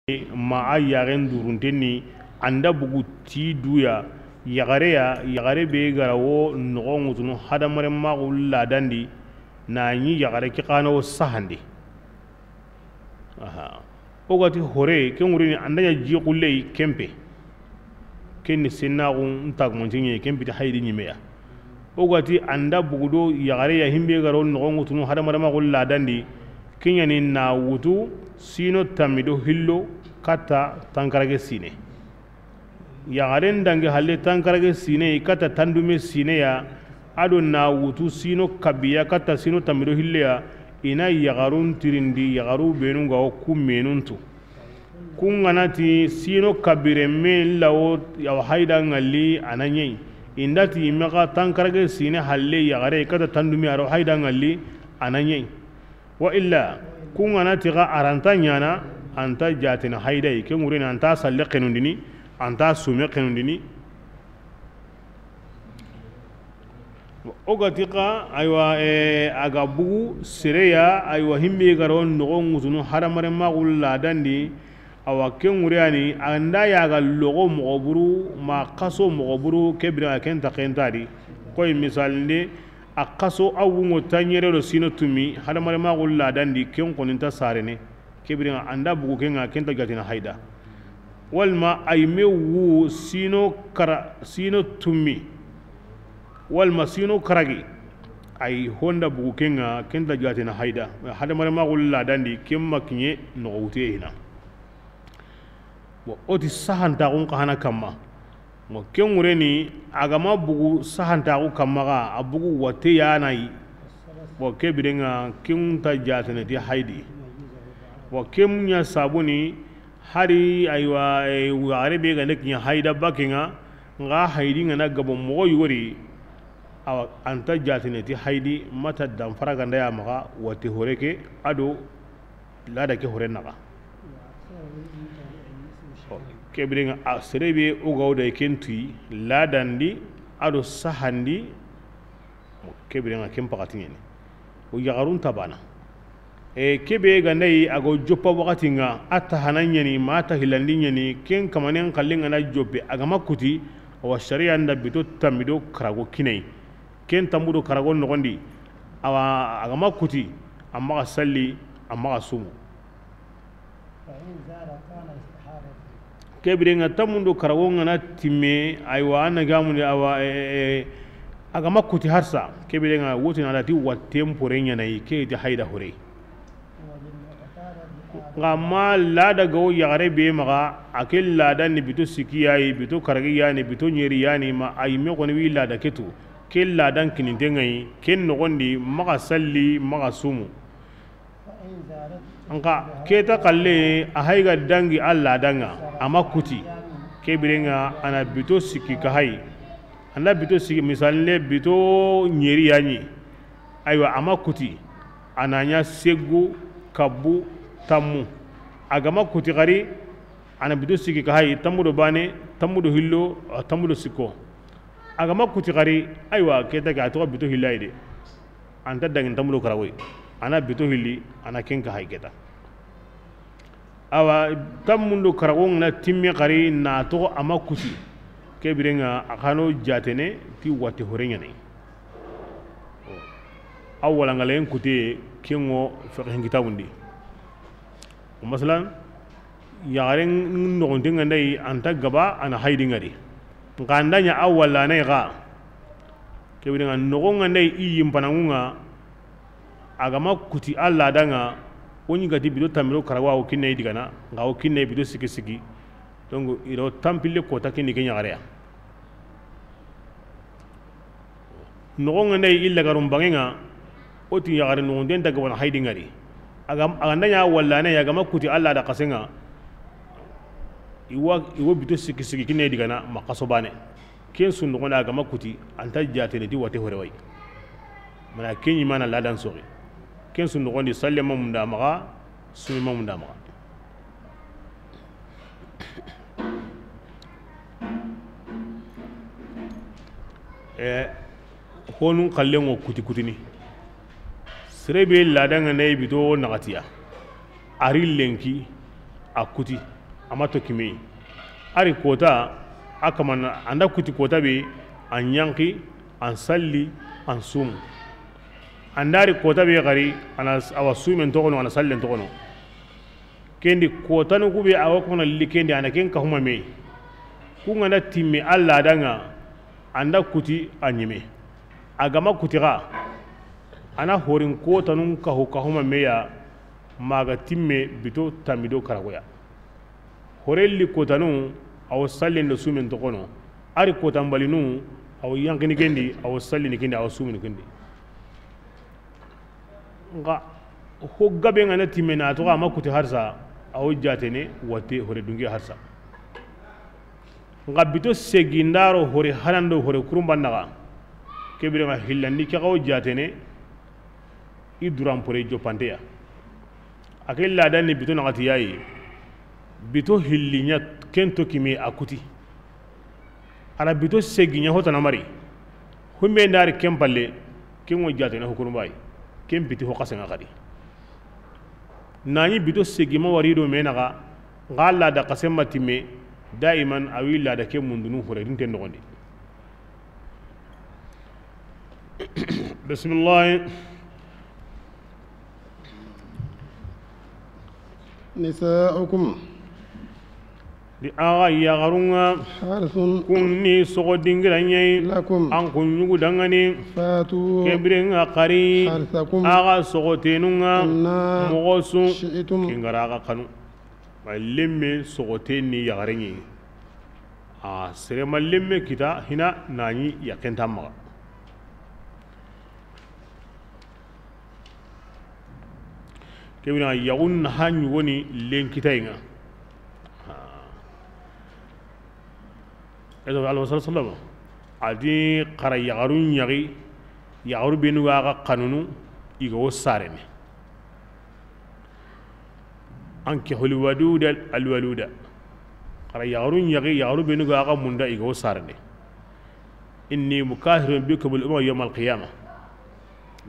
ma a yaren duruntenni anda bugu ti duya yagare be gara wo nogo ngutunu hadamaren magu ladandi na yi yagare ki kano sahandi aha ogati hore ken wurini anda ya ji kulle kempe ken ni senagu ntagmontinye kempe ti haydi nyimeya ogati anda bugudo yagare ya himbe garo nogo ngutunu hadamaren magu ladandi kinyani na wutu sino tamido hillo kata tankarage sine yagaren dange halle tankarage sine kata tandume sine ya ado na wutu sino kabiya kata sino tamido hille ya ina yagarun tirindi yagaru benu ga ku menuntu kunganati sino kabire me lawo ya haida ngali ananye indati mega tankarage sine halle yagare kata tandume aro haida ngali ananye wa illa kungana tiga aranta nyana anta jatina haidai ke ngurina anta salle qenundini anta sume qenundini oga tiga aywa aga bugu sereya aywa himbe garon no nguzunu haramare magul ladandi awa ke nguriani anda yaga logo mogoburu ma qaso mogoburu kebira kenta qentadi koy misalinde akaso awungo tanyere do sino tumi hada mare ma gulla dandi ken koninta sarene kebrin anda bugu kenga kenta gatina haida walma ayme wu sino tumi walma sino karagi ay honda bugu kenga kenta gatina haida hada mare ma gulla dandi kemma kinye no wute hina bo oti sahanta gon kana kamma mo ken wureni agama bugu sahantaku kamaga a bugu wate yanayi bo ke birenga ken ta jatene ti haidi bo kem nya sabuni hari aywa ware be ga nekinya haida bakinga nga haidi ngana gabo mo yori awa anta jatene ti haidi mata dam faraga ndaya maga wate horeke ado lada ke horenaga kebiringa a serebe ugawda kentui ladandi ado sahandi kebiringa kempakatinyeni o yagarun tabana kebe gandai ago joppa wakati nga ata hananyeni mata hilandinyeni ken kamanen kallinga na joppe agama kuti wa sharia nda bito tamido karago kinai ken tamudo karago nogondi awa agama kuti amma salli amma sumu kebirenga tamundo karawonga na timme aywa anagamu awa aga makuti harsa kebirenga wotin alati watempurenya nay ke ti hayda hore ngama lada go yagare be maga akel lada ni bitu sikiyayi bitu karagi yani bitu nyeri yani ma ay me ko ni wi lada ketu kel lada kinintengai ken nogondi maga salli maga sumu anka keta kalle a haiga dangi alla danga ama kuti kebirenga ana bito siki ka hay ana bito siki misalle bito nyeri yani aywa ama kuti ananya segu kabu tammu agama kuti gari ana bito siki ka hay tamudo bane tamudo hillo tamudo siko agama kuti gari aywa keta ga to bito hillaide anta dangi tamudo karawe ana bito hilli ana kenka hayketa awa tammundo karagon na timmi qari na to ama kuti kebirenga akano jatene ti wati horenya ne awala ngalen kuti kengo fiqh kitabundi masalan yaren no ndinga ndai anta gaba ana haydi ngari ngandanya awala ne ga kebirenga no ngandai iyim panangunga agama kuti alla danga woni gati bido tamiro karawa o kinne digana nga o kinne bido siki donc iro tampile ko takini kenya garea no ngane illa garum bangenga oti yagare no den daga wona haydi ngari agandanya walla ne yagama kuti alla da kasenga iwo bido siki kinne digana makaso bane ken sun no ngana agama kuti anta jatene di wate horewai mana kenyi mana ladan sori ken sun nogondi salle mamunda maga sumi mamunda maga honun kallengo kuti serebe ladanga nay bito nagatiya ari lenki akuti amato kimi ari kota akaman anda kuti kota be an yanki an salli an sumu andari kota be gari ana awa sumen to kono ana sallen to kono kendi kota no kube awa kono likendi ana ken ka huma me kunga na timme alla danga anda kuti anyime agama kuti ga ana horin kota nun ka huma me ya maga timme bito tamido karagoya horelli kota nun aw sallen do sumen to kono ari kota mbalinu aw yankini kendi aw sallini kendi aw sumini kendi nga ho gabe ngana timme na to ama kuti harsa aw jatene wate hore dungi harsa nga bito segindaro hore harando hore kurumbandaga kebire nga hillandi ka aw jatene iduram pore jopanteya akella dani bito nagati yayi bito hillinya kento kimi akuti ala bito seginya hotana mari humbe ndari kempalle kengo jatene hukurumbai kempiti ho kasenga kadi nani bito segima warido menaga ngalla da kasemma timme daiman awilla da ke mundunu hore dinte ndogondi bismillah nisa'ukum di aga yagarunga harsun kunni sogo dingiranye lakum an kunyugu dangani fatu kebrenga qari harsakum aga sogo tenunga anna mogosu shi'tum kingara aga kanu lemme sogo tenni yagarenye a serema lemme kita hina nani yakenta maga kebina yagun hanyu woni lenkitainga edo Allah sallallahu alaihi wasallam adi qara yagarun yagi yagaru benu ga kanunu igo sarene anki hul wadud al waluda qara yagarun yagi yagaru benu ga munda igo sarene inni mukahirun bikum al umma yawm al qiyamah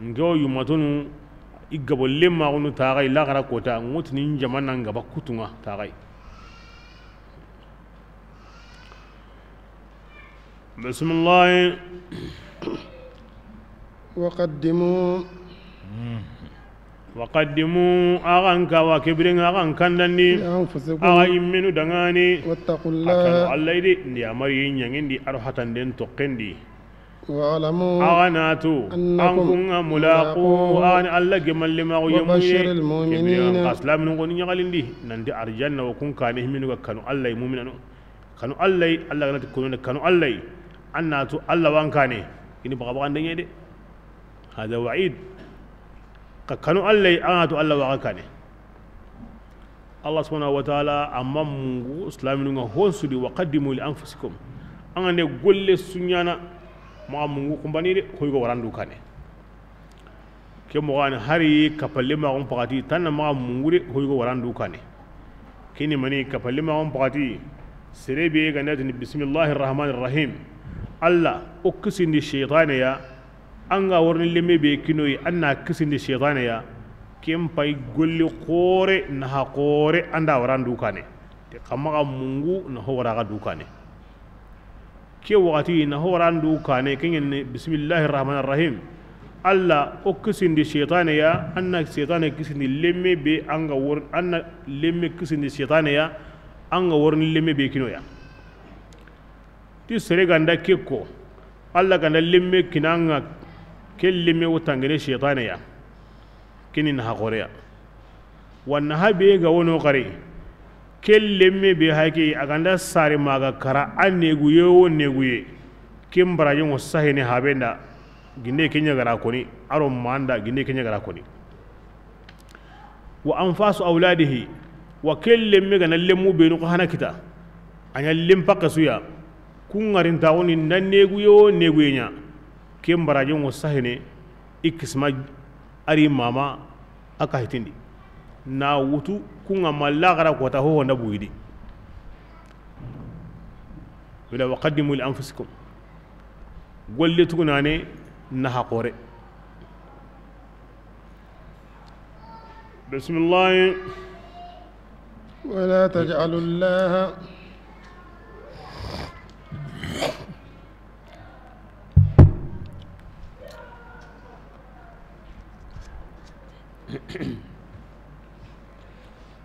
ngo yumatunu igabo lemma gonu tagai la gara kota ngutni jamana ngaba kutunga tagai بسم الله وقدموا أغانك وكبرين أغان كندني أغاين منو دغاني واتقوا الله أكلوا الله يدي دي أمرين ينين دي أروحة دين تقندي واعلموا أغاناتو أنكم ملاقو أغان الله جمال لما وبشر المؤمنين قاسلام نغني يغالين دي نندي أرجان وكون كانه منو كانوا الله يمؤمنون كانوا الله الله كانوا الله annatu Allah wankane ini baka baka ndenge de hada wa'id ka kanu Allah annatu Allah wankane Allah subhanahu wa ta'ala amma mungu islamin nga honsudi wa qaddimu li anfusikum angane golle sunyana ma mungu kumbani de hoygo warandu kane ke mo wan hari kapalle ma on pagati tan ma mungu de hoygo warandu kane kini mani kapalle ma on pagati serebe ga nadni bismillahir rahmanir rahim Allah o kisindi shaytan ya anga worni lemme be kinoyi anna kisindi shaytan ya kem pay golli khore na ha khore anda warandu kane te kamaga mungu na ho waraga dukane ke wakati na ho warandu kane kengen bismillahir rahmanir rahim Allah o kisindi shaytan ya anna shaytan kisindi lemme be anga wor anna lemme kisindi shaytan ya anga worni lemme be kinoya ti sere ganda kekko Allah ganda lemme kinanga ke lemme wutangene shaytan ya kinin ha korea wanna habe ga wono kare ke lemme be hake aganda sare maga kara anneguye wonneguye kimbaraje mo sahene habenda ginde kenya gara koni aro manda ginde kenya gara koni wa anfasu auladihi wa kellemme ga lemu be no hana kita anya limpa kasuya kungarin tawoni nanneguye neguye nya kimbaraje mo sahene ikisma ari mama aka hitindi na wutu kunga malagara kota ho wanda buyidi wala waqaddimu li anfusikum golle tugunane na haqore bismillah ولا تجعلوا الله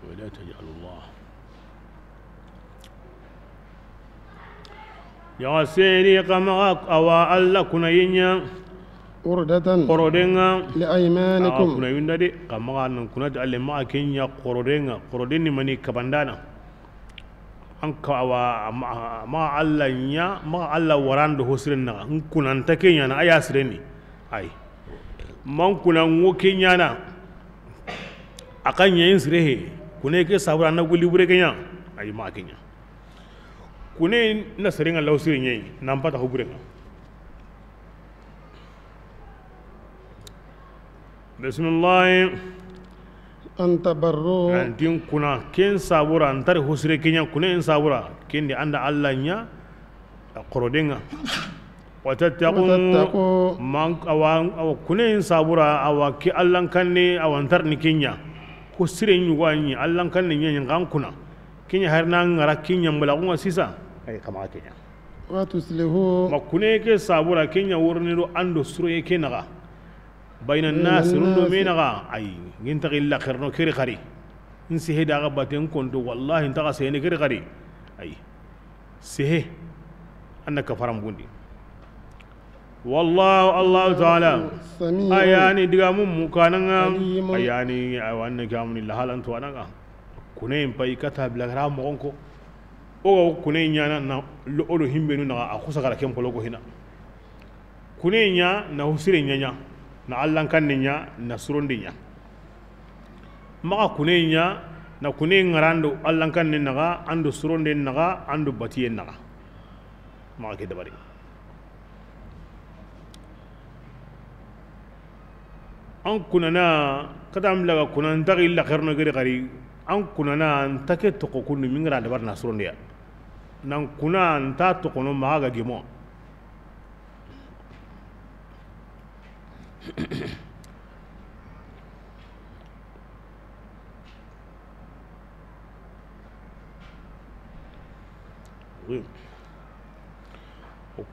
ولا تجعل الله يا سيدي قمق أو الله كنا ينيا وردة قردنا لأيمانكم كنا يندي قمق أن كنا تعلم ما كينيا قردنا قردني مني كبندانا أنك أو ما الله ينيا ما الله وران ده سرنا كنا نتكينيا أنا أيا سرني أي ما كنا نوكينيا أنا akan yayin sirehe kune ke sabura na guli bure kenya ay ma kenya kune na sirenga law sirin yayi nan pata ho bure bismillah أن تبروا antin kuna ken sabura antar ho sire kenya kune en sabura ken di anda Allah nya qorodenga watattaqu man aw kune en sabura aw ki Allah kanne aw antar ni kenya ko sire ñu wañi allan kan ne ñen ngan kuna kinya har na ngara kinya mbala ko sisa ay kama kenya wa tuslihu makune ke sabura kinya wurni do ando suro ye ke naga bayna nas rundo me naga ay ngin ta illa kharno kiri khari in si heda ga baten konto wallahi ta ga sene kiri khari ay sihe annaka faram bundi والله الله تعالى أياني دعامو مكاننا أياني أوان كامني لحالن توانا كونين باي كتاب لغرام مغنكو أو كونين يانا لولو هيمبنو نا أخوسا غلا كم بلوغو هنا كونين يا نا حسيرين يا نا الله كان نيا نا سرون ديا ما كونين يا نا كونين غراندو الله كان نيا ando سرون دين نغا ando باتيين نغا ما كده بري an kunana kadam laga kunan tagi illa kharno gari gari an kunana take to ko kunu mingra da barna surondiya nan kunan ta to kono maga gimo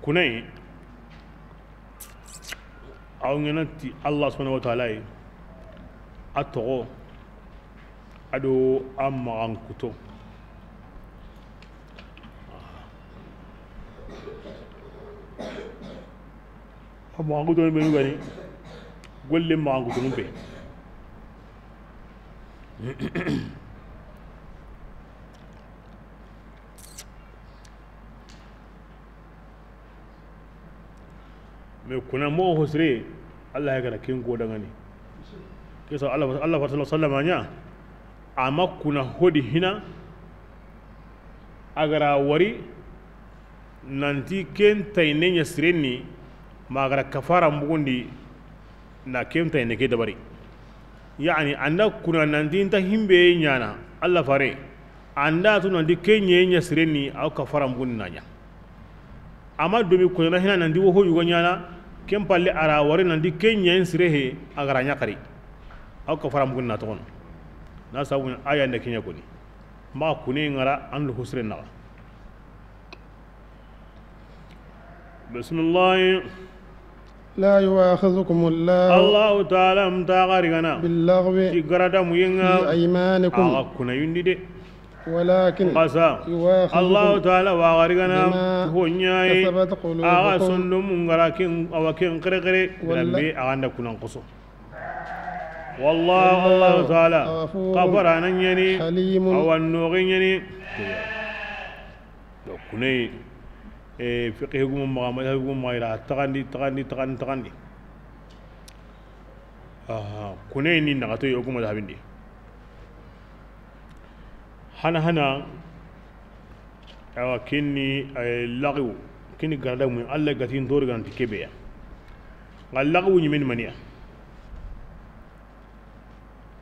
kunai aw ngenati Allah subhanahu wa ta'ala atogo ado amman kuto amman kuto be nu gani golle man kuto numbe me kuna mo hosre Allah ya gara kin go daga ne kisa Allah sallallahu alaihi nya amma kuna hodi hina agara wari nanti ken tayne nya sireni magara kafara mugundi na ken tayne ke dabari yani anda kuna nanti ta himbe nyana Allah fare anda to nanti kenye nya sireni au kafara mugundi nanya amma domi ko na hina nanti wo hoyu nyana kem palle ara wari nandi kenya en sirehe agara nyakari aw ka faram gunna to kono na sabu aya ne kenya ko ni ma kuni ngara andu husre na bismillah لا يؤاخذكم الله تعالى متاغرغنا باللغو في غردا مينغا في أيمانكم كنا يندي دي ولكن الله تعالى وغرغنا هو نياي كسبت قلوبكم سندم غراكين اوكين قرقري ربي اغاند كنا نقصو والله الله تعالى غفور انني حليم او النوغيني لو كني فقه غم محمد غم مايرا تغاندي كني ني نغاتو يوغم دابندي hana awa kinni lagu kinni garda mu Allah gatin dor gan tikebe ya lagu ni min maniya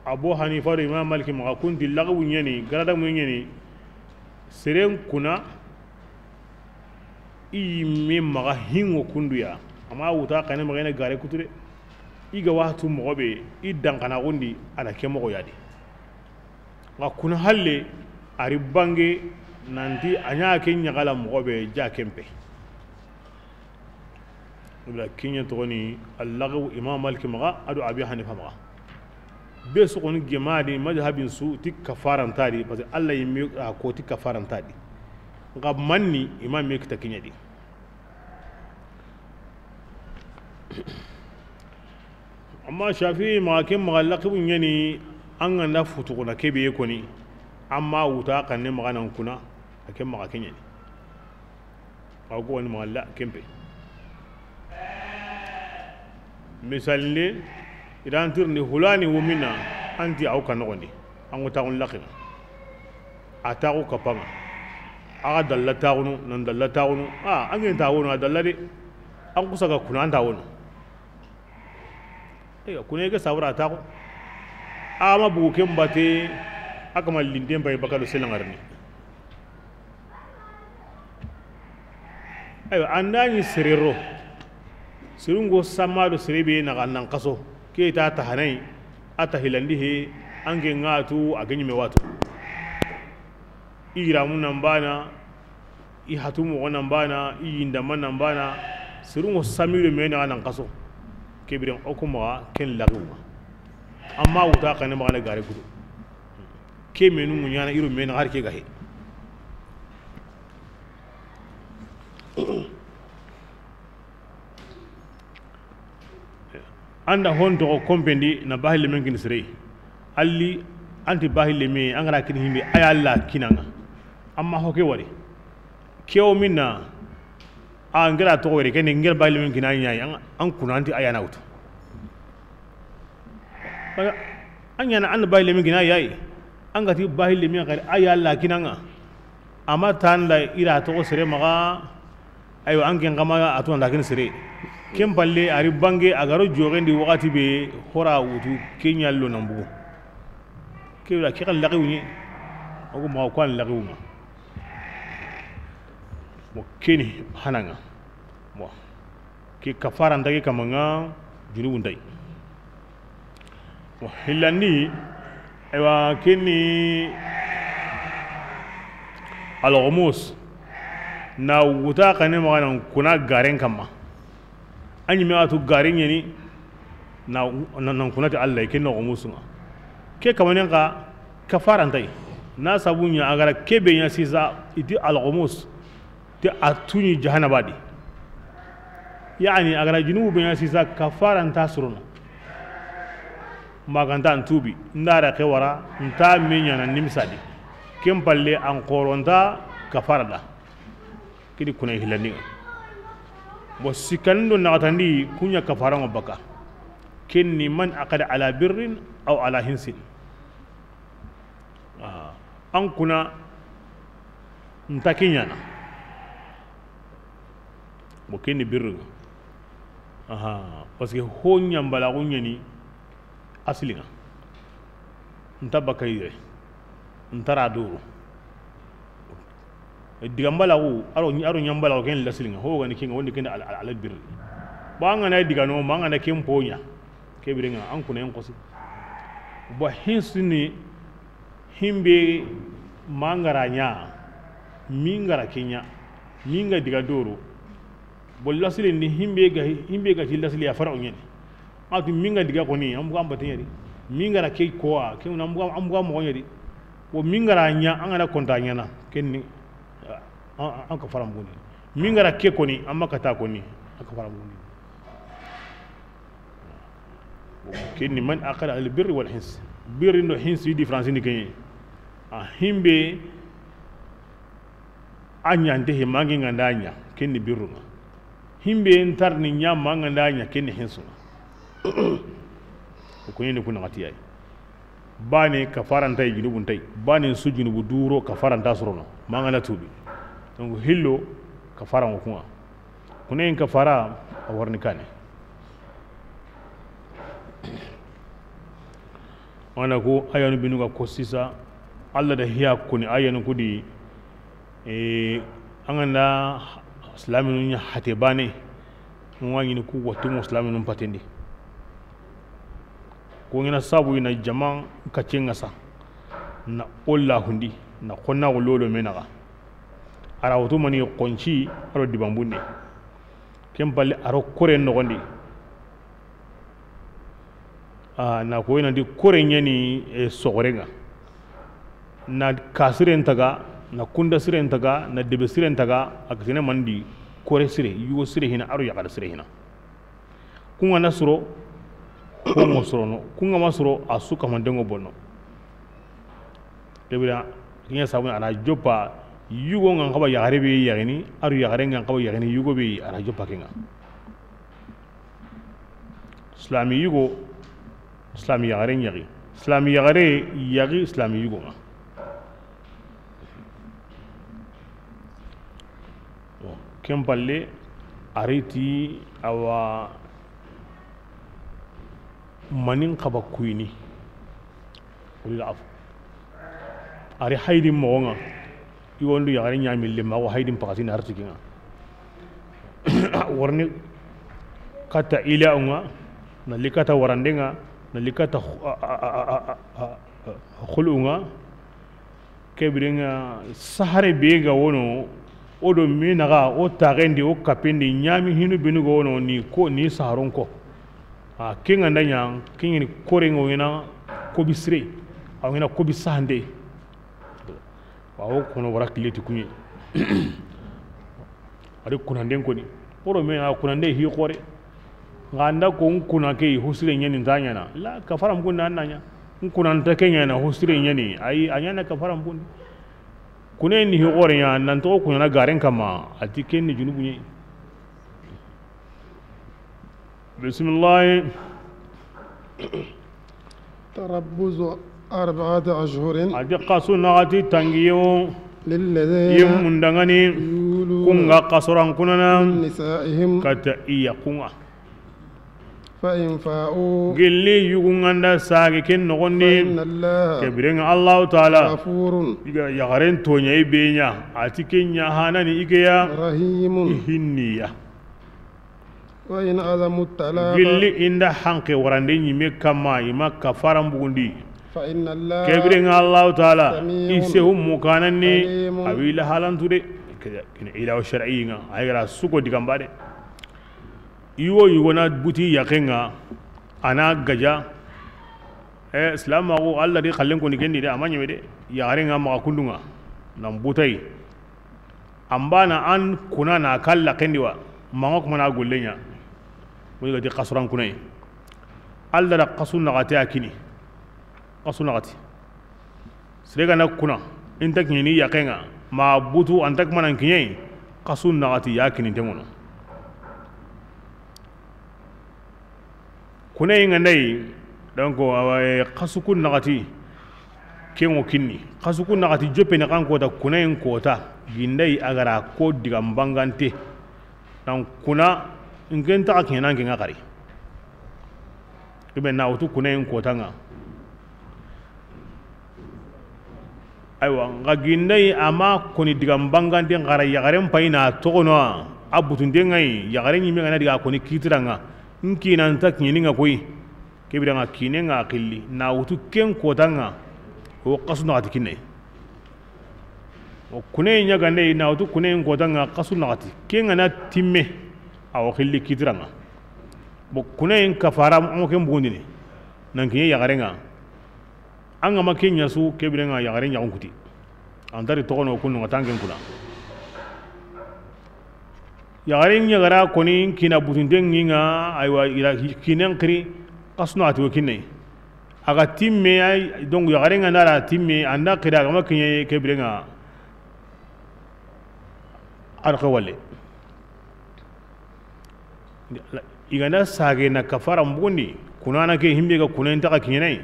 Abu Hanifa da Imam Malik ma kunti lagu nyani garda mu nyani seren kuna i mi maga hingo kunduya amma wuta kana magana gare kuture iga watu mogobe idan kana gundi ana kemo yadi ga kuna halle ari bange nanti anya ke nyagala mo be ja kempe wala kinya to ni allahu imam malik maga adu abi hanifa maga be su ko ni gemadi madhabin su tik kafaran tadi parce que allah yimi ko tik kafaran tadi ngab manni imam me kita kinya di amma shafi ma kem magallaqibun yani an ganda futu kuna kebe ko ni amma wuta kan ne maganan kuna akem maga kinya ni ago wani magalla kempe misalne idan tirni hulani wumina anti au kan ngoni an wuta on laqina ataku kapanga aga dallata wono nan dallata wono an genta wono dallade an kusa ga kuna anda wono kuna ga sawra ta ko ama bugu ken bate aka mallinde bay bakalu selangarni ayo andani serero sirungo samado serebe na nan kaso ke ta tahanai ata hilandi he ange ngatu aganyi me watu ira mun nan bana i hatumu wannan bana i inda man nan bana sirungo samido me na nan kaso kebirin okuma ken laguwa amma wuta kan magana gare gudu ke menu munyana iru men har ke gahe anda hondo kompendi na bahile men kin sire alli anti bahile me angara kin himbe ayalla kinanga amma hoke wari kewo minna a ngara to wari ken ngel bahile men kinanya an kunanti ayana wutu anyana an bahile men kinaya yayi an gati bahile men kare ayalla kinanga amma tan la ira to sire maga ayo an gen gama atu anda kin sire kem balle ari bange agaro jogendi wakati be hora wutu kenyallo nambu kewla ke kan laqiwni ogo ma ko an laqiwma mo keni hananga mo ke kafara ndage kamanga junubu nday mo hilani aywa keni al-ghumus na wuta kane magana kuna garen kama anyi me atu garin yani na nan kuna ta Allah yake na gumusun ke kamanin ka kafaran tai na sabunya agara kebe ya siza idi al-ghumus ti atuni jahannaba di yani agara junubu ben ya siza kafaran ta suruna maganta antubi ndara ke wara nta menya na nimsadi kempalle an qoronta kafarada kidi kuna hilani bo sikando nagatandi kunya kafaran baka kenni man aqada ala birrin aw ala hinsin an kuna ntakinya na bo kenni birrin parce que honya mbala gunya ni aslinga ntabakaire ntara duru digambala wu aro nyambala ken laslinga ho gani kinga wondi kenda ala bir ba ngana diga no ma ngana ken ponya ke biringa an kuna en kosi bo hinsini himbe mangaranya mingara kenya minga diga duru bo laslin ni himbe ga lasli ya fara onyen atu minga diga koni am ko ambate yari mingara ke ko ke am ko mo yari wo mingara nya an ana kontanya na kenni an ka faram goni mingara ke koni amma kata koni aka faram goni kenni man aqala al birri wal hins birri no hins yi difference ni kenni himbe anya nde mangi ngandanya kenni birru himbe ntar ni nya mangandanya kenni hinsu ko ni kuna ngati bane kafaran tay junubun tay bane su junubu duro kafaran tasrono mangala tubi donc hillo kafaran ko kuna en kafara a warni kane wana ko ayanu binuga ko sisa alla da hiya kuni ayanu kudi anganda islaminu nya hate bane ngwanyi ni ku watu musliminu patendi ko ngina sabu ina jaman kacenga sa na olla hundi na konna ko lolo menaga ara wutu mani konci aro dibambunde kem balle aro kore nogondi na ko ina di kore nyani sogorenga na kasiren taga na kunda siren taga na debe siren taga akatene mandi kore sire yugo sire hina aro yakar sire hina kunga nasuro kunga suro no kunga masuro asuka mandengo bonno debira kinya sabuna ana jopa yugo ngan kaba yakare be yagini aro yakare ngan kaba yagini yugo be ana jopa kenga islami yugo islami yagare nyagi islami yagare yagi islami yugo nga kempalle ariti awa manin kaba kuini ulila afu ari haydin mogonga iwondu yagare nyamille mago haydin pakatini artikinga warni kata ila unga na likata warandenga na likata khulunga kebirenga sahare bega wono odo minaga o tagendi o kapendi nyami hinu benugo wono ni ko ni saharon ko kinga ndanya kingi korengo ina ko bisre awina ko bisande wawo kono wara kileti kunyi ari kunanden ko ni poro me kunande hi khore nganda ko kuna ke husire nyani ndanya na la kafara mkunda annanya kunanta kenya na husire nyani ai anyana kafara mkundi kune ni hi khore ya nan to kuna garen kama atiken ni junubu nyi bismillah تربص 4 أشهر adi qasu nagati tangiyo للذين yemundangani kunga qasoran kunana نسائهم kata iya kunga فإن فاءوا gilli yugunganda sage ken nogondi فإن الله kebirenga Allah taala غفور iga yagaren tonya ibenya ati kenya hanani igeya رحيم hinniya وإن عزموا الطلاق gilli inda hanke warande nyime kama ima kafaran bugundi فإن الله kebirenga Allah taala سميع isehu mukananni عليم awila halantude kina ila shar'iyinga aygara suko digambade iwo na buti yakenga ana gaja islam ko Allah di khallen ko ni gendi de amanya de yarenga ma kundunga nan butai ambana an kuna na kalla kendiwa manga kuma na gollenya mo ga di qasran kunai Allah da qasun nagati akini qasun nagati srega na kuna intak ni yakenga ma butu antak manan kinyai qasun nagati yakini temono kuna yin andai donc kasukun nagati kengo kinni kasukun nagati jope na kan kota kuna yin kota gindai agara ko diga mbangante dan kuna ingen ta kenan kin akari ibe na utu kuna yin kota nga aiwa nga gindai ama koni diga mbangante ngara yagaren paina tokono abutunde ngai yagaren yimi ngana diga koni kitiranga nkina nta kinyini nga koy kebira nga kine nga akili na wutu ken kotanga o qasu na atikinne o kune nya gande na wutu kune kotanga qasu na ati ken na timme aw khilli kitranga bo kune kafara mo ken bugundini nan kiye yagarenga anga makenya su kebira nga yagaren ya onkuti andari tokono kunu ngatangen kula yagaren nyagara koni kina butundengi nga aywa ila kinen kri kasno ati kinne aga timme ay donc yagaren nga nara timme anda kira ga makinye kebrenga arqa wale igana sage na kafara mbundi kunana ke himbe ga kunen ta kinye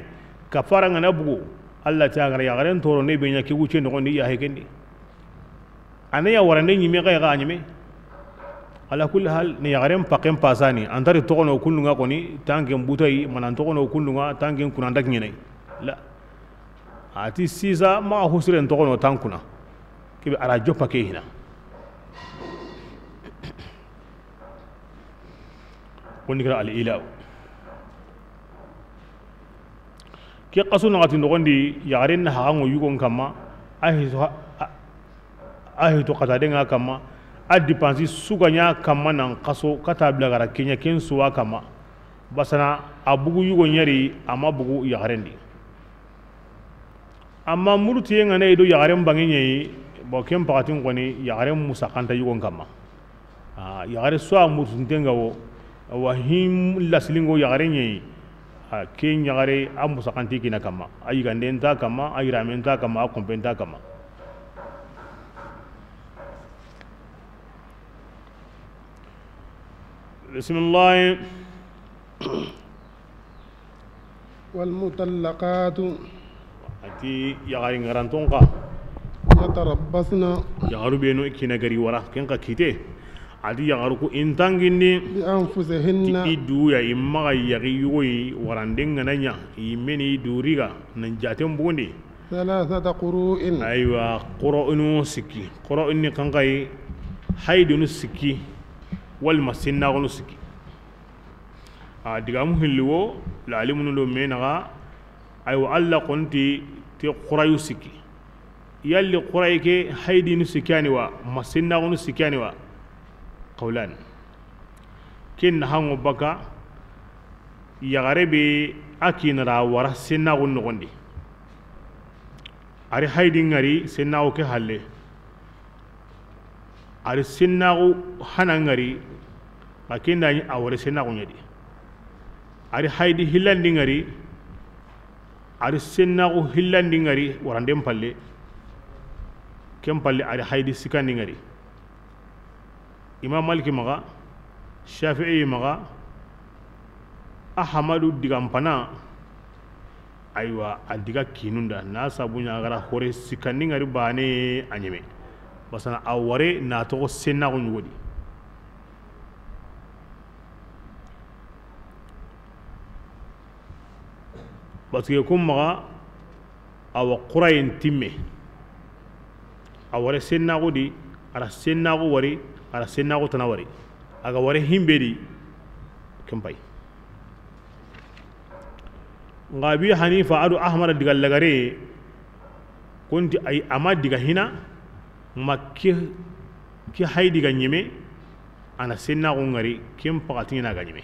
kafara nga nabugo Allah ta ga yagaren toro ne benya ke wuce no gondi ya hekendi anaya warande nyime ga nyime ala kulli hal ni yagaren pakem pasani antari tokono kullunga koni tangen butai manan tokono kullunga tangen kunanda ngene la ati sisa ma husren tokono tankuna kibe ara joppa ke hina woni kala al ila ke qasuna ngati ndogondi yagaren na hango yugon kama ahi to kata denga kama a dépense suganya kama nan kaso kata blagara kenya ken suwa kama basana abugu yugo nyari ama bugu yagarendi amma muruti yenga ne do yagaren bangenye bo kem pakatin koni yagaren musakanta yugo kama yagare so murutuntenga wo wa him laslingo yagarenye ken yagare a musakanti kina kama ayigandenta kama ayiramenta kama a kompenta kama bismillah والمطلقات ati yagari ngarantonka يتربصن yagaru beno kina gari wara kenka kite adi yagaru ko intangindi بأنفسهن idu ya imma yagi yoyi warandenga nanya imeni duriga nan jatem bundi ثلاثة قروء aywa qura'unu siki qura'uni kankai haidunu siki wal masinna gonu siki diga mu hilwo la alimunu lo menaga aywa alla qonti te qura'yu siki yalli qura'ike haidinu sikani wa masinna gonu sikani wa qawlan kin hango baka yagarebe akinara wara sinna gonu gondi ari haidin ngari sinnago ke halle ari sinnago hana ngari akinda ni awore sinnago nyadi ari haidi hillandi ngari ari sinnago hillandi ngari warandem palle kem palle ari haidi sikandi ngari imam maliki maga shafi'i maga ahmadu digampana aywa adiga kinunda na sabunya gara hore sikandi ngari bane anyeme basana aware na to senna ko nyugodi parce que kuma awa qurayin timme aware senna ko di ara senna ko wari ara senna ko tanawari aga ware himbedi kempay ngabi hanifa adu ahmad digal lagare kunti ay ama diga hina makki ki hay diga nyime ana senna ko ngari kem pakati na ga nyime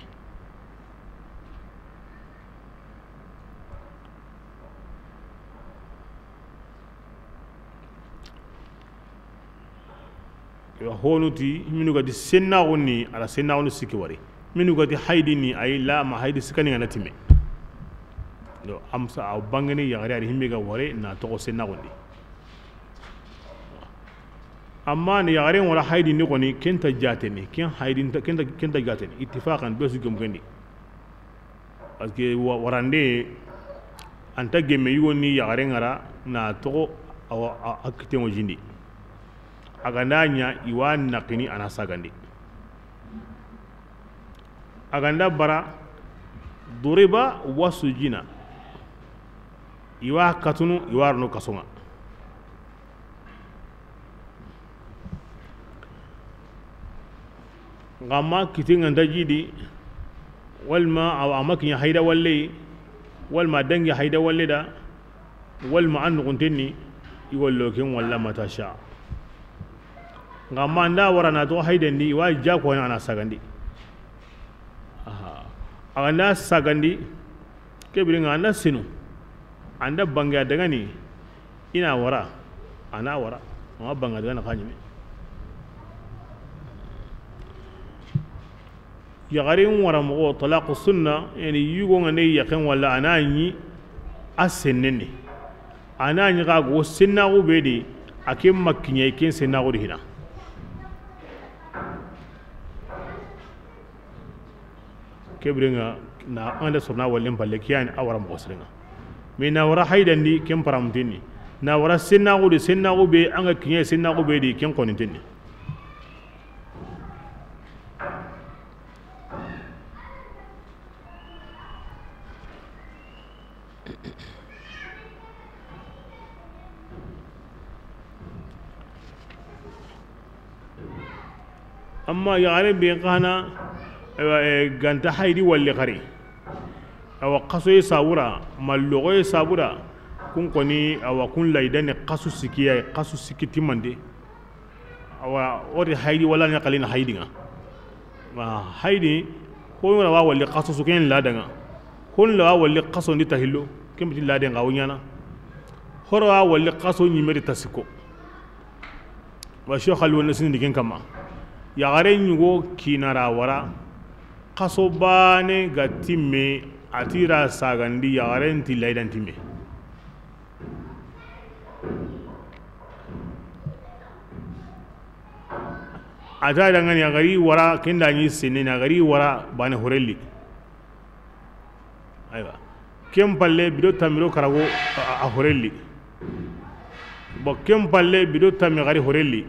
yo honuti minu gadi senna ko ni ala senna ko sikki wari minu gadi haydi ni ay la ma haydi sikani ngana timme do amsa aw bangani yagari ari himbe ga wore na to senna gondi amma ni yagari wala haydi ni koni kenta jateni ken haydi kenta jateni ittifaqan besu gum gandi parce que warande anta gemme yoni yagari ngara na to aw akite mo jindi aga nanya iwan nakini ana sagandi aganda bara duriba wasujina iwa katunu iwa no kasonga ngama kitinga ndajidi walma aw amakin ya haida walle walma dangi haida walle da walma an kuntinni iwallo kin walla matasha ngama nda warana to haida ni iwa jako ana sagandi aganda sagandi kebiringa anda sinu anda bangga dengan ni ina wara ana wara ma bangga dengan kanyime ya garin wara mo talaq sunna yani yugo ngane yakin wala anani asennene anani ga go sinna go bedi akim makkinya ken sinna go hina kebringa na anda sorna wallen balle kiyani awara mo srenga me na wara haydan di ken paramtini na wara sinna go be anga kinya sinna go be di ken konintini amma yaare be kana ganta haydi walli khari awa qasoy sabura mallogoy sabura kun koni awa kun laydane qasu sikiya qasu sikiti mande awa ori haydi wala nya qalina haydinga ma haydi ko wala wa walli qasu suken ladanga kun la walli qaso ndi tahillo kemti ladenga wonyana horo wa walli qaso nyimeri tasiko wa sheikh alwana sin digen kama ya gare nyugo kinara wara qaso bane gatimme atira sagandi ya gare nti laydan timme ata da ngani gari wara kenda ni sene na gari wara bane horelli aywa kem palle bido tamiro karago a horelli bo kem palle bido tammi gari horelli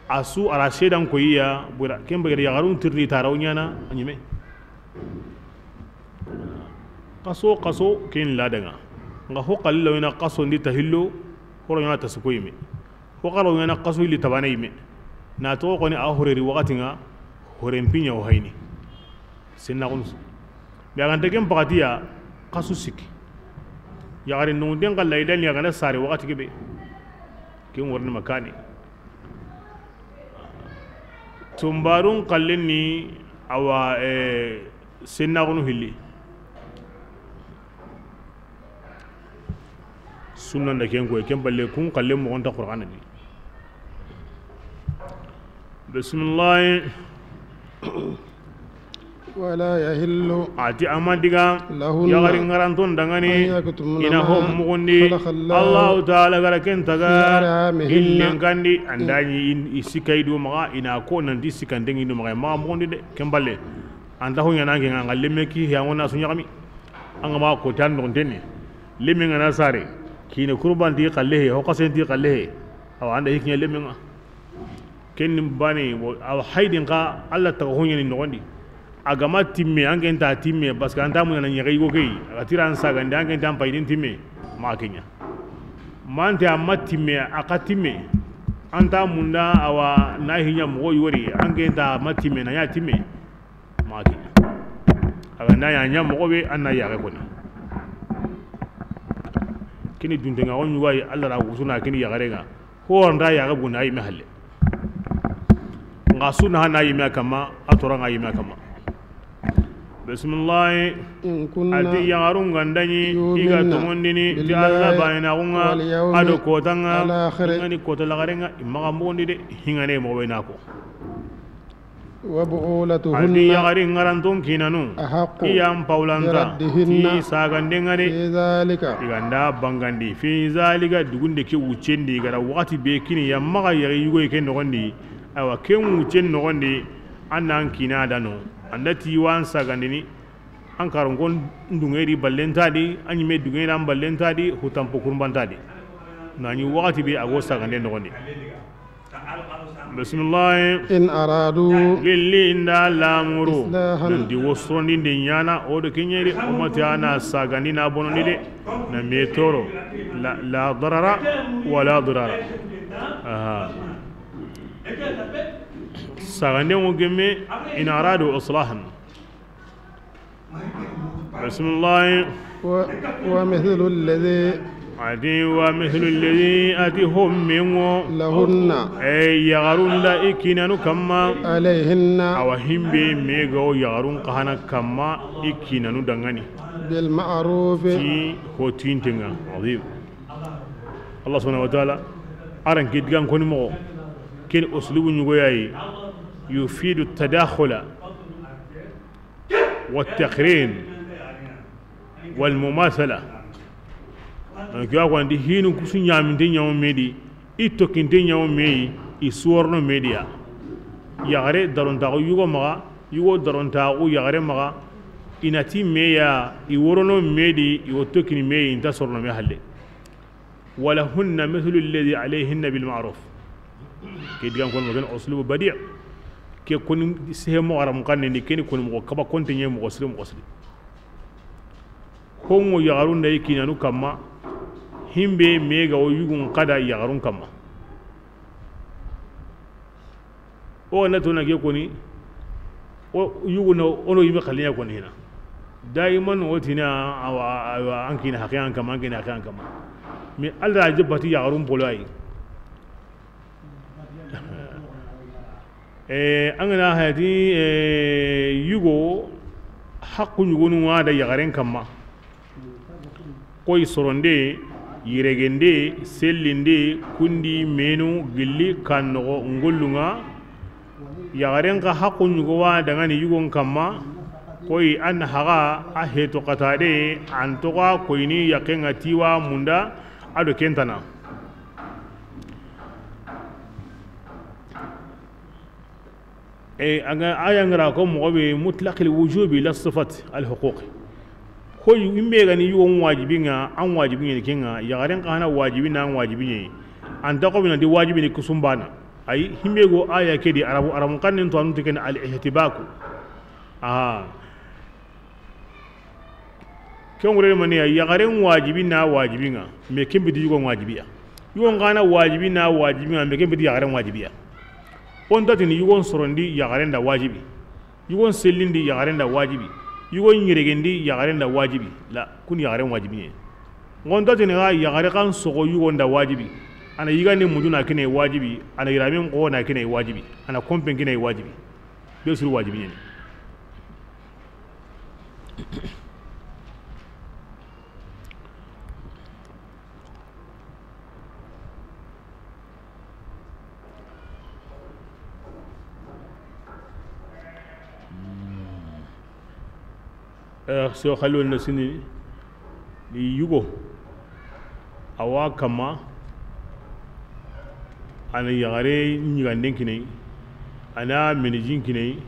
asu ara shedan ko yiya bura kem bagari ya garun tirni taraw nyana anyime qaso ken ladanga nga ho qallo ina qaso ndi tahillo horo nyana tasuko yime ho qalo nyana qaso li tabana yime na to ko ni a horeri wakati nga horen pinya o hayni sinna gon be gan tegem pakatiya qasu sik ya gari no den gal laydan ya gana sare wakati kebe kin warni makani tumbarun kallin ni awa sinna gon hilli sunnan da ken ko ken balle kun kallin mo on ta qur'ana ni بسم الله ولا يهل ati amadiga yagari ngaranton dangani ina hom mugondi Allah taala gara kentaga illen kandi andani isikaidu maga ina ko nan disikandengi no maga ma mugondi de kemballe anda ho yana ngi ngalle meki ya wona su nyami anga ma ko tan don tenni limi ngana sare kine kurban di qalle ho qasenti qalle aw anda hikin limi nga ken bani aw haydin ka Allah ta ho nyani nogondi agama timme angen ta timme parce que anta mun nan yagi go kay atira an saga ndan angen tan paydin timme ma kenya mante amma timme akatimme anta munda awa nahinya mo yori angen ta matimme na ya timme ma kenya aga na ya nya mo be anna ya ko ni kini dundenga on yuwai Allah ra usuna kini ya garenga ho nda ya gabu na yi mahalle nga sunna na yi kama atora nga yi kama bismillah ati yangarun gandani iga tumondini ti Allah bayna kunga ado kotanga ngani kota lagarenga imaga mbondi de hingane mo bayna ko وبعولتهن ati yagarin ngaranton kinanu أحق iyam paulanta ti sagandengare في ذلك iganda bangandi fi zalika dugunde ke wucendi gara wakati be kini yamma yari yugo ke nogondi awa ken wucen nogondi annan kina dano andati wan sagandini an karongon ndungeri ballentadi anyime dungeri am ballentadi hutampo kurbantadi nani wakati be ago sagande nogondi bismillah إن أرادوا lilli inda lamuru Islahan. nandi wosrondi de nyana odo kenyeri umati ana sagandi na bonondi de na metoro la darara wala dirara aha sagande mo gemme in aradu islahan bismillah ومثل الذي adi wa mithlu alladhi atihum minhu لهن ay yagarun la ikinanu kamma عليهن awa himbe mego yagarun kahana kamma ikinanu dangani بالمعروف ti hotintenga azim Allah subhanahu wa ta'ala aran kidgan koni mo ken uslubu nyugo yayi yufidu tadakhula والتقرين والمماثله kiwa kwa ndi hinu kusu nyaminde nyawo medi ito kinte nyawo mei isuorno media yagare daronta ko yugo maga yugo daronta ko yagare maga inati meya iworono medi iwoto kini mei inta sorno me halle wala hunna mithlu alladhi alayhinna bil ma'ruf ke digan kon magan uslubu badi' ke kon se mo aram kan ni ken kon mo kaba konte nyemo uslubu hongo yagarun da yake nanu kamma himbe mega o yugun kada yagarun kamma o na to na ge koni o yugun ono yibe khaliya koni hina daiman wotina awa ankina hakiyan kama ankina hakiyan kama mi alla jabati yagarun polai angana hadi yugo hakku yugonu wada yagaren kama koy soronde yiregende sellinde kundi menu gilli kanno ngollunga yagaren ka hakku yugo wada ngani yugon kama koy an haga a heto katade an toga koyni yakenga tiwa munda ado kentana aga ayangara ko mobe mutlaq al wujubi la sifat al huquq koy imbe gani yugon wajibinga an wajibinga kenga yagaren kana wajibina an wajibinye an ta ko bina di wajibini kusumbana ay himbe go aya kedi arabu kanin to anu teken al ihtibaku ken wure mani ya garen wajibi na wajibinga me ken bidi yugon wajibiya yugon gana wajibi na wajibinga me ken bidi ya garen wajibiya on tatini yugon sorondi ya garen da wajibi yugon sellindi ya garen da wajibi yugon yiregendi ya garen da wajibi la kun ya garen wajibi ne on tatini ga ya gare kan sogo yugon da wajibi ana yigande mujuna kine wajibi ana yiramin ko na kine wajibi ana kompen kine wajibi be suru wajibi ne so khalo na sini di yugo awa kama ana yagare nyiganden kinai ana menijin kinai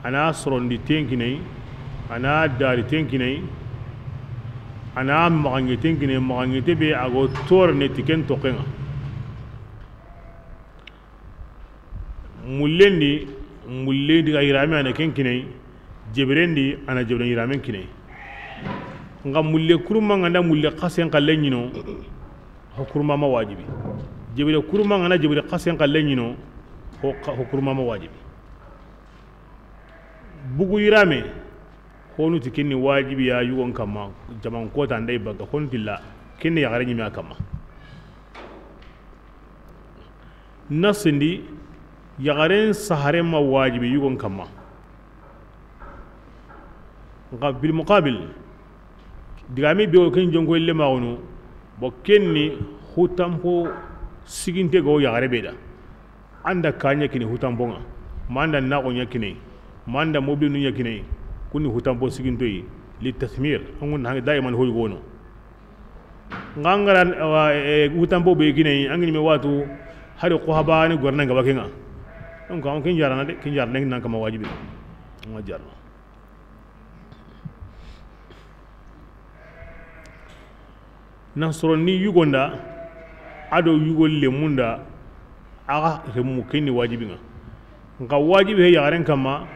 ana sorondi ten kinai ana dari ten kinai ana magangeten kinai magangete be ago tor ne tiken tokenga mullendi ga irame ana ken kinai jeberendi ana jebren yiramen kine nga mulle kuruma nganda mulle qasen kallenyino ho kuruma ma wajibi jebere kuruma ngana jebere qasen kallenyino ho kuruma ma wajibi bugu yirame honu tikini wajibi ya yugon kama jaman kota ndai baga hontilla kinne ya garenyi ma kama nasindi ya garen sahare ma wajibi yugon kama bil muqabil digami be ken jongo le mawnu bo kenni hutampo siginte go ya garebe da anda kanya kini hutampo nga manda na ko nyakine manda mobi nu nyakine kuni hutampo siginto yi li tasmir ngun ha daiman hoy gono ngangara hutampo be kine angini me watu hade ko habani gorna ngaba kenga on ko ken jarana de ken jarna nan kama wajibi ma jarna nasroni yugonda ado yugol le munda aga remu kenni wajibinga nga wajibi he yaren kama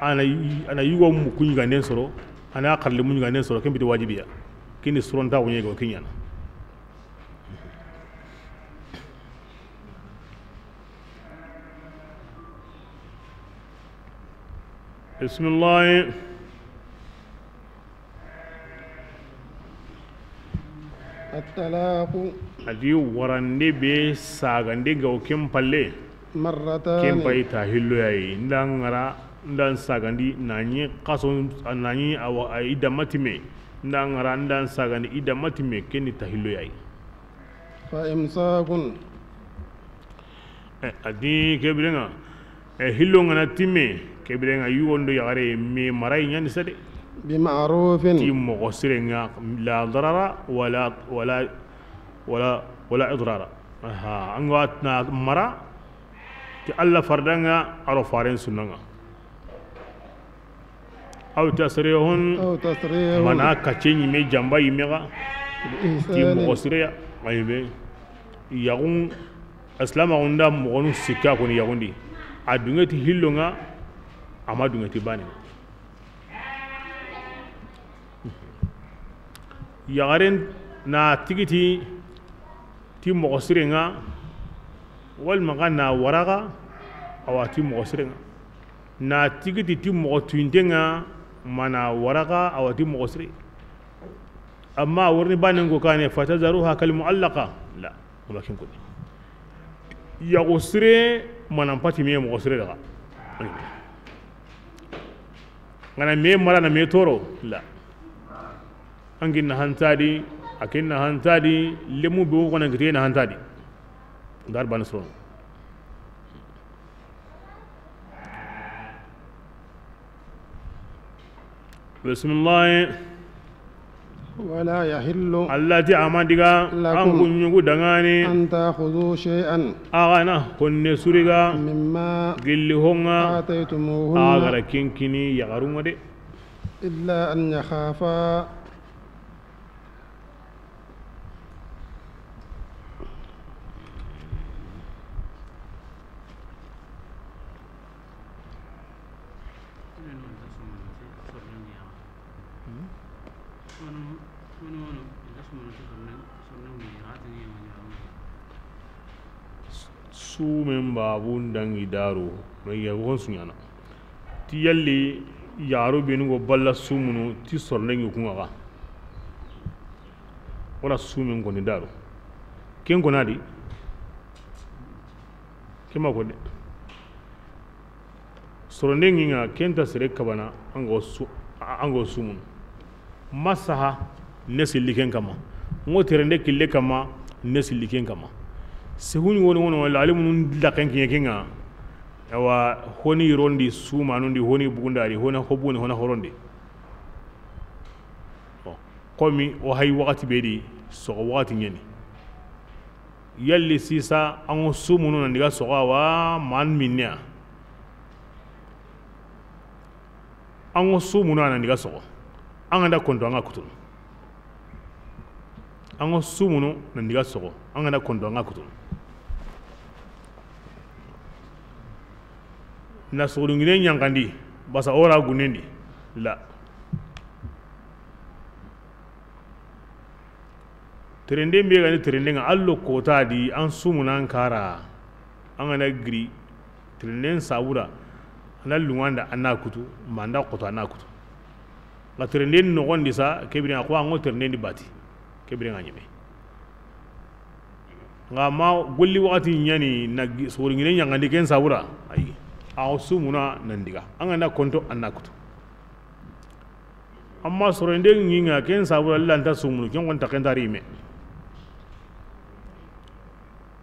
ana yugo mu kunyi ganden soro ana karle mu ganden soro kembi wajibiya kini suronta wonye go kinyana bismillah الطلاق adi warande be sagande ga kem palle مرتان kem pay ta hillo yayi ndangara ndan sagandi nani qaso nani awa ida matime ndangara ndan sagandi ida matime ken ta hillo yayi فإمساك adi kebrenga hillo ngana time kebrenga yuwondo yagare me maray nyani sade بمعروف تيم مغسرين لا ضرر ولا إضرار أنغاتنا مرا تألا فردنا أرو فارين سننا أو تسريهن منا كتشين يمي جنبا يميغا تيم مغسرين أيبي يغون أسلام عندها مغنو سكا كوني يغوندي أدونغي تهيلونغا أما دونغي تباني yagaren na tigiti ti mogosirenga wal magana waraga awati mogosirenga na tigiti ti mogotuindenga mana waraka awati mogosri amma warni banen ko kane fatazaruha kal muallaqa la walakin ko ya gosre mana pati me mogosre daga ngana me mara na me toro la angin na hantadi akin na hantadi lemu be ko na ngite na hantadi dar ban soro بسم الله ولا يحل التي أمادك أنكم يقول دعاني أن تأخذوا شيئا أغنى كن سوريغا مما قل هونغا آتيتموهن أغرى كينكيني يغرون دي إلا أن يخافا sumen babun dangi daro mai yawon sun yana ti yalle yaro benin go balla sumunu ti sornen yi kuma ga wala sumen goni daro ken gona di kema gode sornen yi nga ken ta sere kabana ango sumun masaha nesiliken kama ngoterende kille kama nesiliken kama sehuni woni wala alimun laken kinga awa honi rondi suma nundi honi bugundari hona hobuni hona horondi komi o hay wakati bedi so wakati nyeni yalli sisa an sumu non ndiga so wa man minnya an sumu non ndiga so an anda kondo an akutun an sumu non ndiga so an anda kondo an akutun na sogolungine ñankandi basa ora gunendi la terende mbe gani terende nga allo kota di an sumunan kara an gana giri terende sabura ana lunganda ana kutu manda kota ana kutu la terende nogondi sa kebiri ko an terende di bati kebiri nga nyime nga ma golli wakati nyani na sogolungine ñankandi ken sabura ayi aw sumuna nandiga angana konto anakutu amma sorende nginga ken sabu Allah nta sumunu ken wonta ken tarime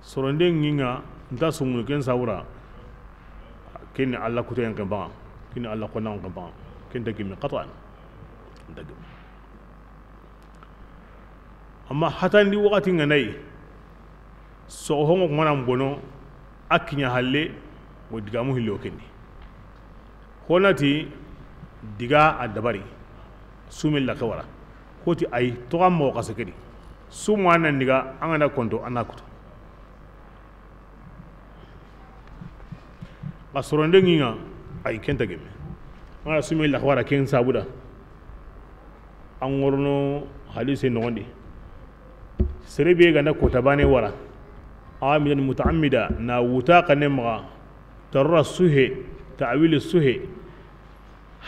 sorende nginga nta sumunu ken sabura ken Allah kuto yang kembang ken Allah ko nan kembang ken dagi mi qatan dagi amma hatandi wakati nganai so hongo manam bono akinya halle wo diga mu hillo kendi honati diga a dabari sumil la kawara hoti ay to am mo kasakedi sumu anan diga an anda konto anakuto asronde nginga ay kenta gemme ma sumil la kawara ken sabuda an worno hadise no ngondi serebe ganda ko tabane wara amidan mutaammida na wuta kanemma tarra suhe ta'wil suhe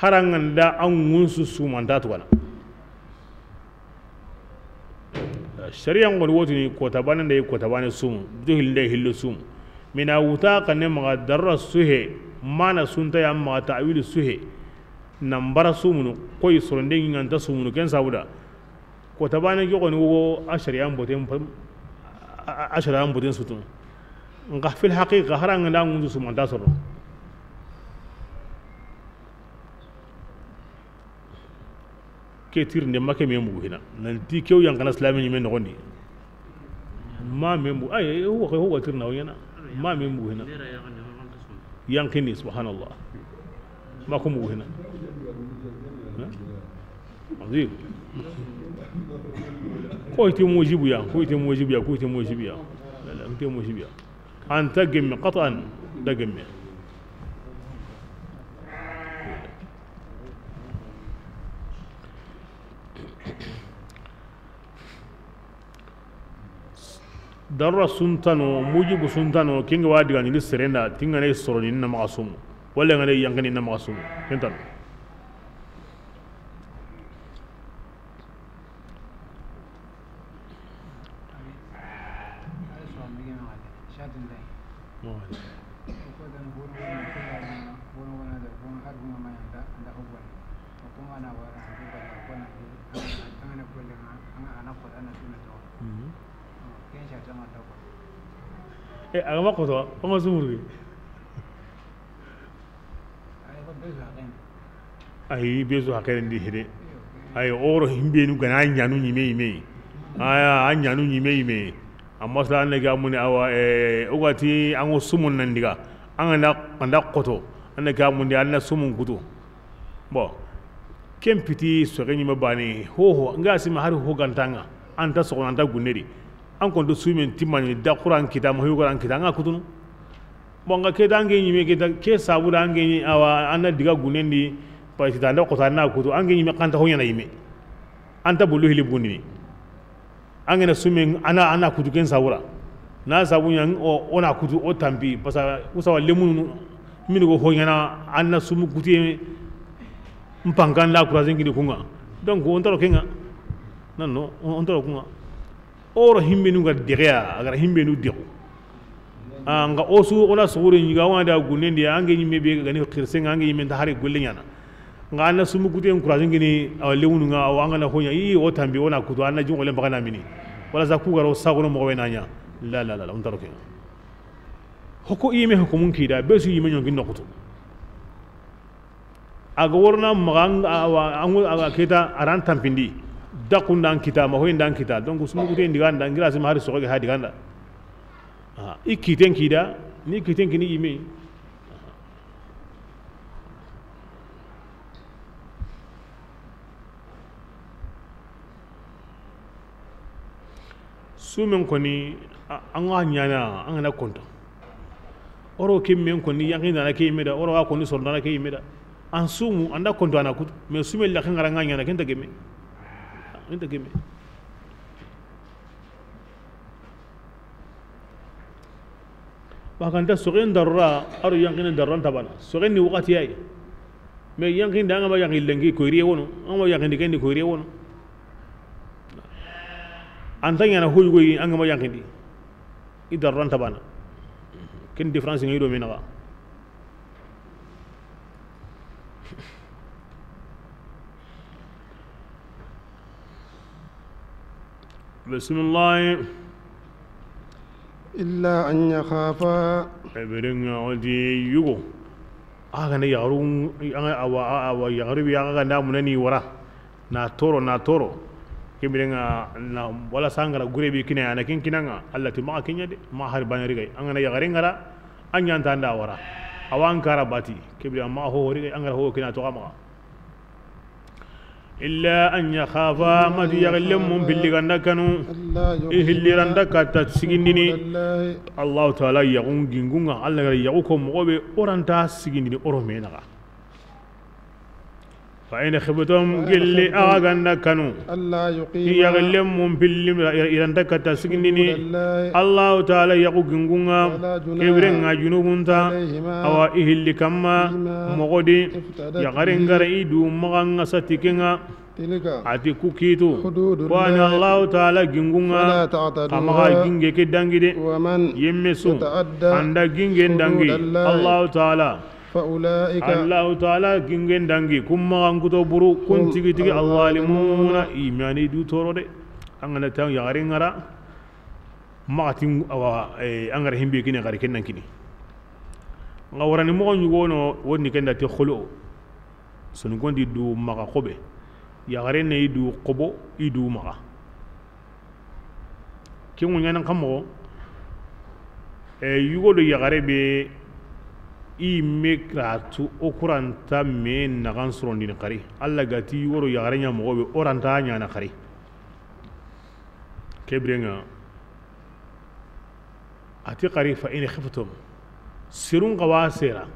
harangan da an wunsu su manta tukana shari'an wani wata ne ko tabanin da ya ko tabanin sum duhil da hillu sum mina wuta kan ne maga darra suhe mana sun ta yamma ta'wil suhe nan bara sumunu koy soronde nganta sumunu ken sabuda ko tabanin ko ni wo ashari'an boten ashari'an boten sutun nga fil haqiqa haranga da ngundu su manta soro ke tir ne make me mu hina nan ti kew yang kana islami ni men nondi ma me mu ay ho tir na yana ma me mu hina yang kini subhanallah ma ko mu hina azim ko ite mo jibu ya ko ite mo jibu ya ko ite mo jibu ya la ite mo jibu ya an tagim qatan dagim darra suntano mujibu suntano kinga wadiga ni serenda tinga ne soroni na masum wala ngane yangani na masum kentan agama koto ongo sumuru ay bezo hakere ndi hede ay oro himbe nu gana nyanu nyime aya anyanu nyime amma sala ne ga muni awa ogati ango sumun nan diga anda koto anda ga muni anna sumun kutu bo kempiti so ganyi mabani ho nga sima har ho gantanga anta so anta gunedi an kon do sumen timani da qur'an kitab mo qur'an kitab nga kutunu bon nga ke dange nyime ke sabu dange awa anna diga gunendi pa sita ndo ko tanna kutu ange nyime kanta ho yana yime anta bulu hilib gunni ange na sumen ana kutu ken sawura na sabu yang ona kutu o tambi pasa usawa lemun min go ho yana anna sumu kutu mpangan la kurazen gidi kunga donc on taro kenga non on taro kunga oro himbe nu ga diria agar himbe nu diku nga osu ona sugure nyiga wanda gunendi ange nyime be ga ni khirsenga ange nyime ta hari golle nyana nga na sumu kuten kurazen gini lewunu nga wanga na honya yi o tambi ona kutu anna jungole mbagana mini wala za ku garo sagono mo wenanya la on taro kenga hoko yime hoko mun kida besu yime nyongi nokutu aga worna maganga aga kita aran tampindi dakundan kita ma hoyndan kita donc sumu gute ndiganda ngira sima hari soge ha diganda ikiten kida ni kiten kini yime sumen koni anga nyana anga na konto oro kimmen koni yangina na ke yimeda oro ga koni sorna na ke yimeda an sumu anda konto ana kut me sumel la khangara nganya na kenta gemme bakanta sogen darra aro yangina darran tabana sogen ni wakati ay me yangin danga ba yangin lengi ko riye wono amo yangin dikendi ko riye wono antanya na hoygo yi anga ma yangin di idarran tabana ken difference ngi do menaga بسم الله إلا أن يخافا برنا ودي يجو أغنى يعرون أو يعرب يعرف منني ورا ناتورو كبرنا ولا سانغرا غريبي كنا أنا كنا الله تما كنا دي ما هربان رجعي أغنى يعرين غرا أن ينتهي ورا أوان كارباتي كبرنا ما هو رجعي أغنى هو كنا توقع إلا أن يخافا ما يغلم من باللي كانوا إيه اللي رندك تسجنني الله تعالى يقوم جنگونا الله يقوم مغبي أورانتا سجنني أورمينا فإن خبتم قل أغانا كانوا يغلم من باللي رندك تسجنني الله تعالى يقوم جنگونا كبرنا جنوبنتا أو إيه اللي كما مغدي يغرين غريدو مغانا ستكنا ati kukitu kwani Allah ta'ala gingunga kama ginge ke dangide yemme su anda ginge dangi Allah ta'ala Allah ta'ala ginge dangi kuma anguto buru kun tigi tigi alzalimuna imani du torode angana tan yare ngara maatin awa angara himbe kine gari kenan kini ngawrani mo nyugono wonni kenda te khulu sunu gondi du maka khobe yagare ne idu qobo idu maka ki mu nyana kamo yugo do yagare be i mekratu okuranta me nagan surondi ni qari alla gati yugo yagare nya mo be oranta nya na qari kebrenga ati qari fa in khiftum sirun qawasira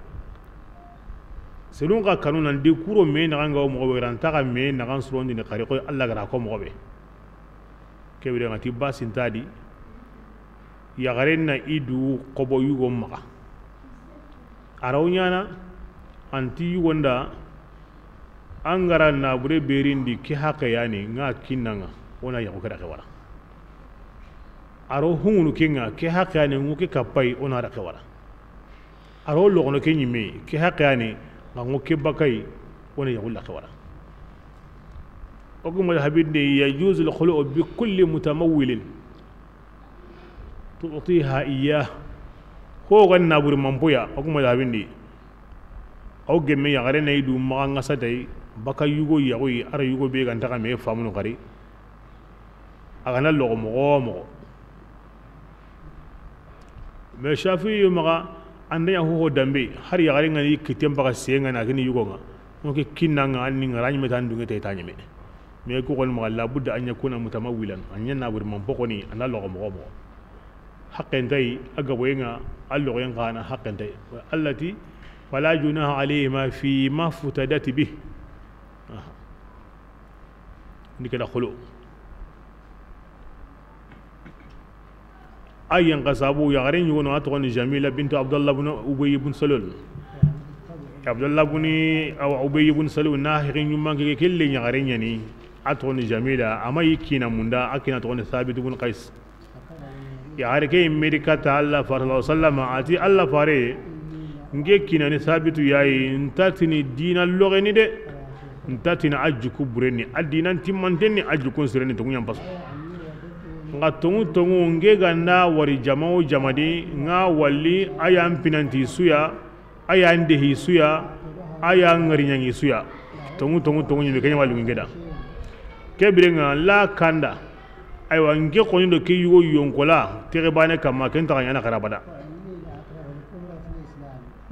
selon ka kanu nan de kuro me na nga mo be ran ta ka me na kan surondi ne kare ko Allah gara ko mo be ke be ngati basin tadi ya garen na idu ko bo yugo maka arawnya na anti yugonda angara na bure berindi ki haka yani nga kinanga ona ya ko kada wara aro hungunu kinga ki haka yani nguke kapai ona da wara aro logono ke nyime ki haka yani ngo ke bakay wona yagulla khawara ogu madhabin de yajuz al khulu bi kulli mutamawwil tu'tiha iyyah ko ganna buri mampuya ogu madhabin de aw gemme ya gare nay du ma nga satay baka yugo yagoy ara yugo be ganta ka me famunu gari agana logo mo me shafi yumaga ande ya ho dambe har ya gare ngani kitem baka senga na gini yugo nga mo ke kinanga anni ngarani metan dunga tay tanyeme me ko gol ma la budda an yakuna mutamawwilan an yanna bur man bokoni ana logo mo haqqen tay aga boyenga allo yen kana haqqen tay allati wala junaha alayhima fi ma futadati bih ni kada khulu ayan qasabu ya garin yuno atqon jamila bint abdullah ibn ubay ibn salul abdullah ibn aw ubay ibn salul nahirin yumma ke kelle ya garin yani atqon jamila amay kina munda akina atqon thabit ibn qais ya harike amerika ta allah sallallahu alaihi wasallam ati allah fare nge kina ni thabitu yayi ntatini dina logeni de ntatina ajju kubureni adina timmantenni ajju konsureni to nyam paso nga tongu nge ganda wari jamao jamadi nga walli ayam pinanti suya ayam dehi suya ayam ngarinyangi suya tongu nyime kenya walu ngeda kebirenga la kanda aywa nge koni do ke yugo yonkola tere bane kama kenta kanyana karabada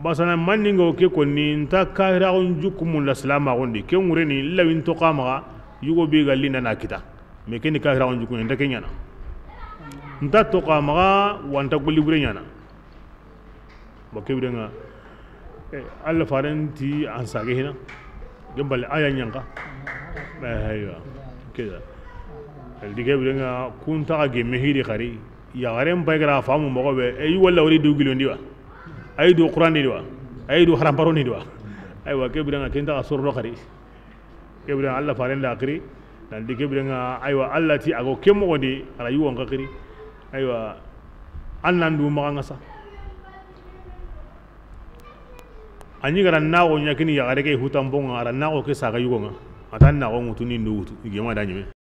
basana maningo ke koni nta kahira on jukumun la salama gondi ke ngureni lawin to qama yugo be galina na kita me ken kahira on jukun nda kenyana nta to qama wanta gulli burenyana bakebrenga alla faranti ansage hina gembal aya nyanka aywa keda digebrenga kunta ge mehiri khari ya garem baygra famu mogobe e wala wari dugilo ndiwa ay do qur'an ni diwa ay do haram paroni diwa ay wa kebrenga kenta asurro khari kebrenga alla farenda akri dan digebrenga ay wa alla ti ago kemo godi ala yuwa ngakri ay wa annandu maganga sa anyi garan nawo nyakini ya gareke hutambonga ara nawo ke saga yugo nga atan nawo mutuni ndugutu igema danyime